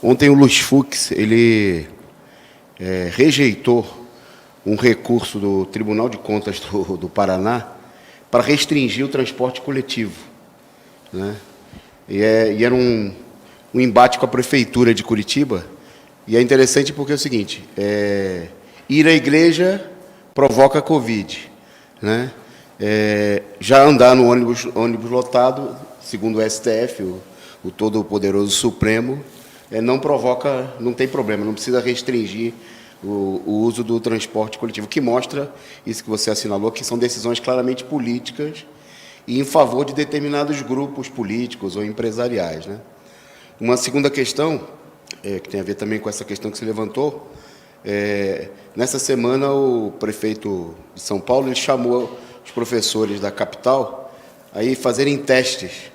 Ontem o Luiz Fux, ele rejeitou um recurso do Tribunal de Contas do Paraná para restringir o transporte coletivo, né? E era um embate com a Prefeitura de Curitiba, e é interessante porque é o seguinte, ir à igreja provoca Covid, né? Já andar no ônibus lotado, segundo o STF, o Todo-Poderoso Supremo, não tem problema, não precisa restringir o uso do transporte coletivo, que mostra isso que você assinalou, que são decisões claramente políticas e em favor de determinados grupos políticos ou empresariais, né? Uma segunda questão, que tem a ver também com essa questão que se levantou, nessa semana o prefeito de São Paulo ele chamou os professores da capital a fazerem testes,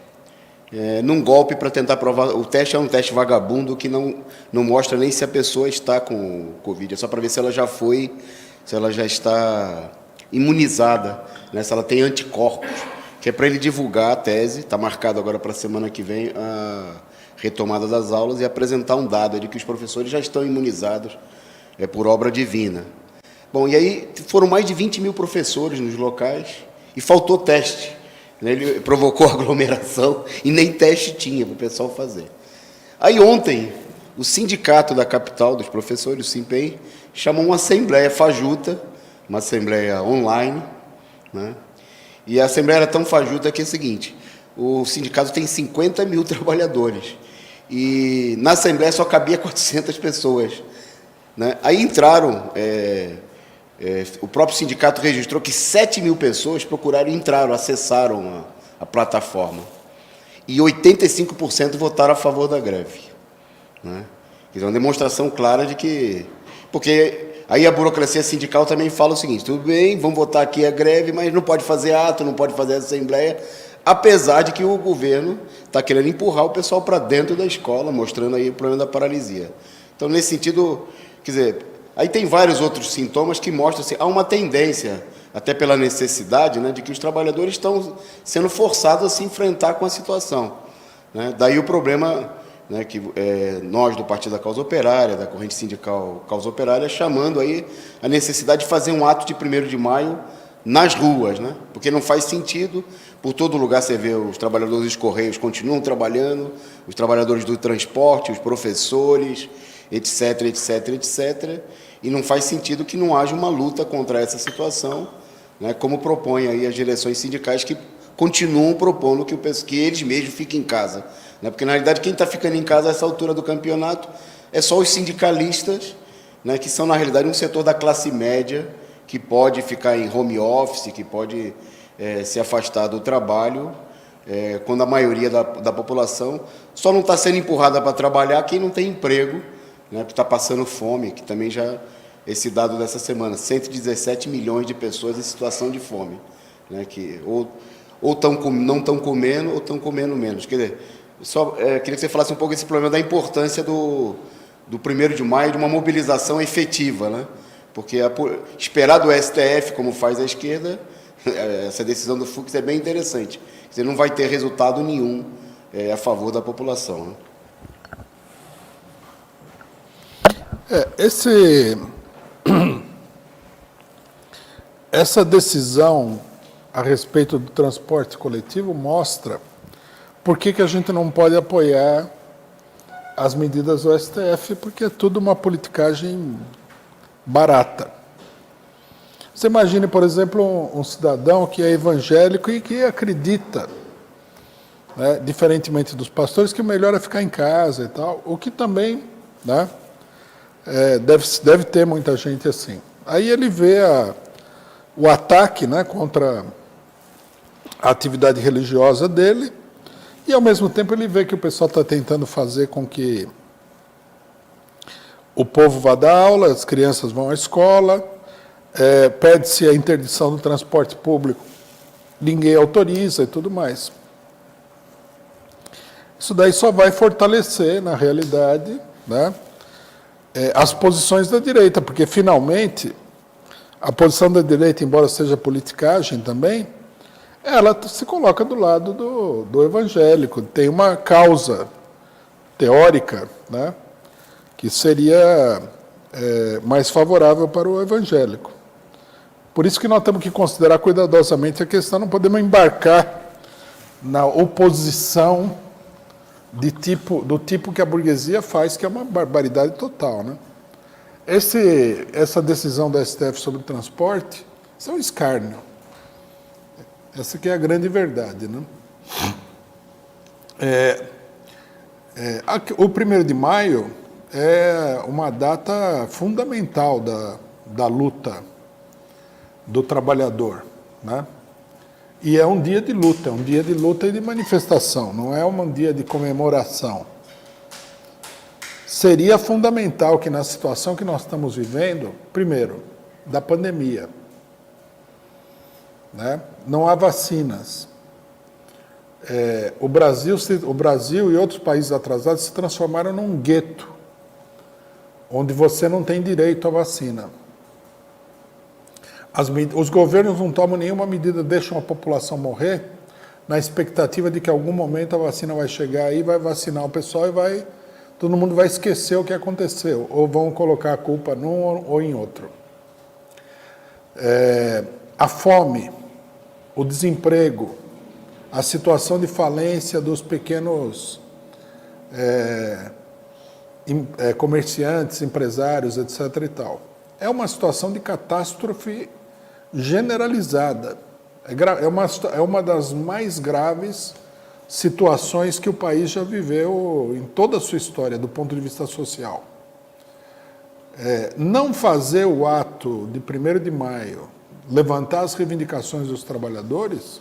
num golpe para tentar provar. O teste é um teste vagabundo que não mostra nem se a pessoa está com Covid, é só para ver se ela já foi, se ela já está imunizada, né, se ela tem anticorpos, que é para ele divulgar a tese. Está marcado agora para a semana que vem a retomada das aulas e apresentar um dado de que os professores já estão imunizados por obra divina. Bom, e aí foram mais de 20 mil professores nos locais e faltou teste. Ele provocou aglomeração e nem teste tinha para o pessoal fazer. Aí ontem, o sindicato da capital dos professores, o SINPEM, chamou uma assembleia fajuta, uma assembleia online, né? E a assembleia era tão fajuta que é o seguinte, o sindicato tem 50 mil trabalhadores e na assembleia só cabia 400 pessoas, né? Aí entraram... o próprio sindicato registrou que 7 mil pessoas acessaram a plataforma, e 85% votaram a favor da greve, né? Então, é uma demonstração clara de que... Porque aí a burocracia sindical também fala o seguinte, tudo bem, vamos votar aqui a greve, mas não pode fazer ato, não pode fazer assembleia, apesar de que o governo está querendo empurrar o pessoal para dentro da escola, mostrando aí o problema da paralisia. Então, nesse sentido, quer dizer... Aí tem vários outros sintomas que mostram assim, há uma tendência, até pela necessidade, né, de que os trabalhadores estão sendo forçados a se enfrentar com a situação, né? Daí o problema, né, que nós do Partido da Causa Operária, da corrente sindical Causa Operária, chamando aí a necessidade de fazer um ato de 1º de maio nas ruas, né? Porque não faz sentido, por todo lugar você vê os trabalhadores dos Correios continuam trabalhando, os trabalhadores do transporte, os professores, etc, etc, etc, e não faz sentido que não haja uma luta contra essa situação, né, como propõem aí as direções sindicais que continuam propondo que eles mesmos fiquem em casa, né, porque, na realidade, quem está ficando em casa a essa altura do campeonato é só os sindicalistas, né, que são, na realidade, um setor da classe média que pode ficar em home office, que pode se afastar do trabalho, quando a maioria da população só não está sendo empurrada para trabalhar quem não tem emprego, né, que está passando fome, que também já, esse dado dessa semana, 117 milhões de pessoas em situação de fome, né, que ou não estão comendo ou estão comendo menos. Quer dizer, queria que você falasse um pouco desse problema da importância do 1º de maio, de uma mobilização efetiva, né, porque esperar do STF, como faz a esquerda, essa decisão do Fux é bem interessante. Quer dizer, não vai ter resultado nenhum a favor da população, né? Essa decisão a respeito do transporte coletivo mostra por que a gente não pode apoiar as medidas do STF, porque é tudo uma politicagem barata. Você imagine, por exemplo, um cidadão que é evangélico e que acredita, né, diferentemente dos pastores, que o melhor é ficar em casa e tal, o que também, né, deve ter muita gente assim. Aí ele vê o ataque, né, contra a atividade religiosa dele e, ao mesmo tempo, ele vê que o pessoal está tentando fazer com que o povo vá dar aula, as crianças vão à escola, pede-se a interdição do transporte público, ninguém autoriza e tudo mais. Isso daí só vai fortalecer, na realidade, né, as posições da direita, porque, finalmente, a posição da direita, embora seja politicagem também, ela se coloca do lado do evangélico, tem uma causa teórica, né, que seria mais favorável para o evangélico. Por isso que nós temos que considerar cuidadosamente a questão, não podemos embarcar na oposição do tipo que a burguesia faz, que é uma barbaridade total, né? Essa decisão da STF sobre o transporte, isso é um escárnio. Essa que é a grande verdade, né? O 1º de maio é uma data fundamental da luta do trabalhador, né? E é um dia de luta e de manifestação, não é um dia de comemoração. Seria fundamental que na situação que nós estamos vivendo, primeiro, da pandemia, né? Não há vacinas. O Brasil e outros países atrasados se transformaram num gueto, onde você não tem direito à vacina. Os governos não tomam nenhuma medida, deixam a população morrer, na expectativa de que em algum momento a vacina vai chegar aí, vai vacinar o pessoal e todo mundo vai esquecer o que aconteceu, ou vão colocar a culpa num ou em outro. A fome, o desemprego, a situação de falência dos pequenos comerciantes, empresários, etc. e tal. É uma situação de catástrofe generalizada. É uma das mais graves situações que o país já viveu em toda a sua história, do ponto de vista social. Não fazer o ato de 1º de maio, levantar as reivindicações dos trabalhadores,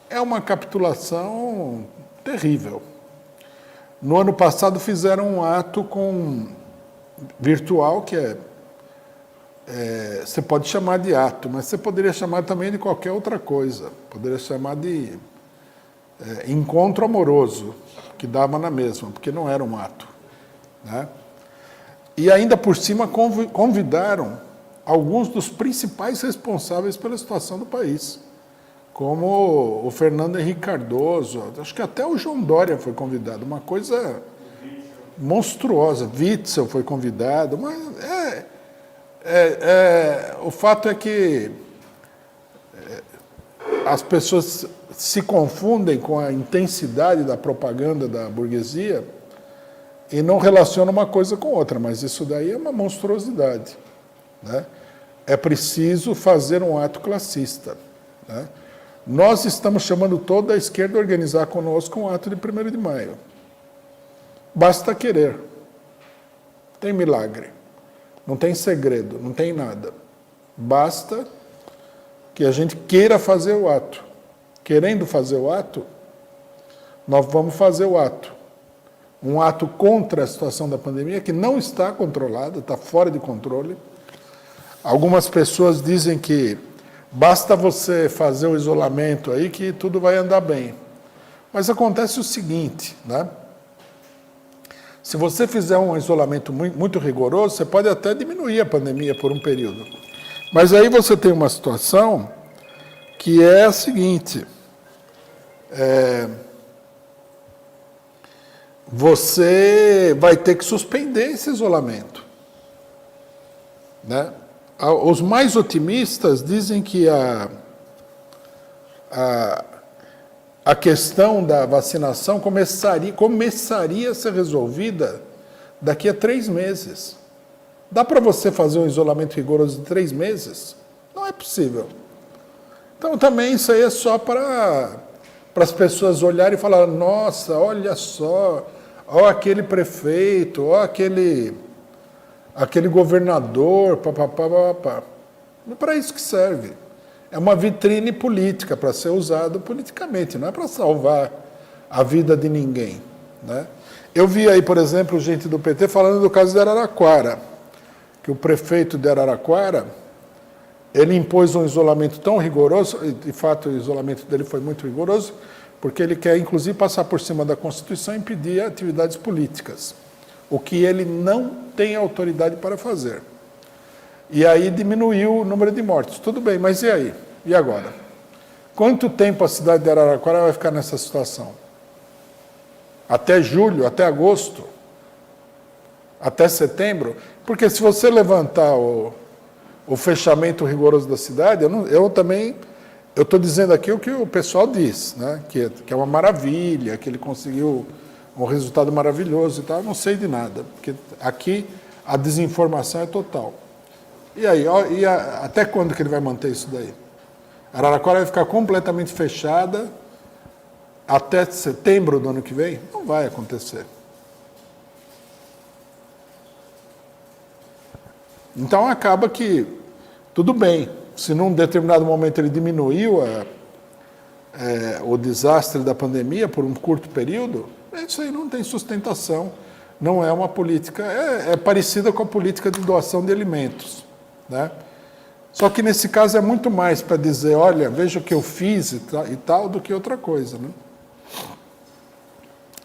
é uma capitulação terrível. No ano passado fizeram um ato virtual, que você pode chamar de ato, mas você poderia chamar também de qualquer outra coisa. Poderia chamar de encontro amoroso, que dava na mesma, porque não era um ato, né? E ainda por cima convidaram alguns dos principais responsáveis pela situação do país, como o Fernando Henrique Cardoso, acho que até o João Dória foi convidado, uma coisa monstruosa. Witzel foi convidado, mas o fato é que as pessoas se confundem com a intensidade da propaganda da burguesia e não relacionam uma coisa com outra, mas isso daí é uma monstruosidade, né? É preciso fazer um ato classista, né? Nós estamos chamando toda a esquerda a organizar conosco um ato de 1º de maio. Basta querer. Tem milagre. Não tem segredo, não tem nada. Basta que a gente queira fazer o ato. Querendo fazer o ato, nós vamos fazer o ato. Um ato contra a situação da pandemia, que não está controlada, está fora de controle. Algumas pessoas dizem que basta você fazer o isolamento aí que tudo vai andar bem. Mas acontece o seguinte, né? Se você fizer um isolamento muito rigoroso, você pode até diminuir a pandemia por um período. Mas aí você tem uma situação que é a seguinte: você vai ter que suspender esse isolamento, né? Os mais otimistas dizem que a questão da vacinação começaria a ser resolvida daqui a 3 meses. Dá para você fazer um isolamento rigoroso de 3 meses? Não é possível. Então, também isso aí é só para as pessoas olharem e falar: nossa, olha só, ó aquele prefeito, ó aquele governador, papapá. Não é para isso que serve. É uma vitrine política para ser usado politicamente, não é para salvar a vida de ninguém, né? Eu vi aí, por exemplo, gente do PT falando do caso de Araraquara, que o prefeito de Araraquara, ele impôs um isolamento tão rigoroso, e de fato o isolamento dele foi muito rigoroso, porque ele quer, inclusive, passar por cima da Constituição e impedir atividades políticas, o que ele não tem autoridade para fazer. E aí diminuiu o número de mortes. Tudo bem, mas e aí? E agora? Quanto tempo a cidade de Araraquara vai ficar nessa situação? Até julho, até agosto? até setembro, porque se você levantar o fechamento rigoroso da cidade, eu estou dizendo aqui o que o pessoal diz, né? Que é uma maravilha, que ele conseguiu um resultado maravilhoso e tal. Eu não sei de nada, porque aqui a desinformação é total. E aí, até quando que ele vai manter isso daí? Araraquara vai ficar completamente fechada até setembro do ano que vem? Não vai acontecer. Então acaba que, tudo bem, se num determinado momento ele diminuiu o desastre da pandemia por um curto período, isso aí não tem sustentação, não é uma política, é parecida com a política de doação de alimentos, né? Só que nesse caso é muito mais para dizer, olha, veja o que eu fiz e tal, do que outra coisa, né?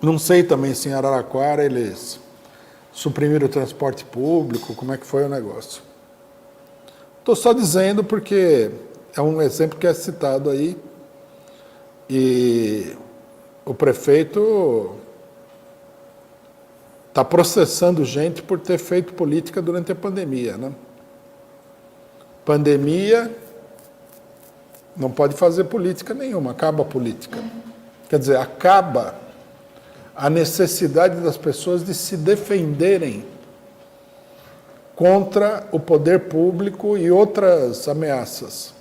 Não sei também se em Araraquara eles suprimiram o transporte público, como é que foi o negócio. Estou só dizendo porque é um exemplo que é citado aí e o prefeito está processando gente por ter feito política durante a pandemia, né? Pandemia, não pode fazer política nenhuma, acaba a política. Quer dizer, acaba a necessidade das pessoas de se defenderem contra o poder público e outras ameaças.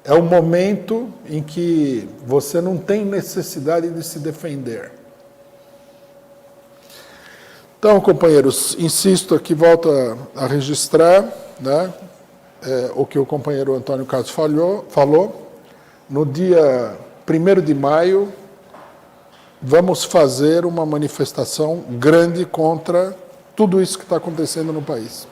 É o momento em que você não tem necessidade de se defender. Então, companheiros, insisto aqui, volto a registrar, né, o que o companheiro Antônio Carlos falou. No dia 1º de maio, vamos fazer uma manifestação grande contra tudo isso que está acontecendo no país.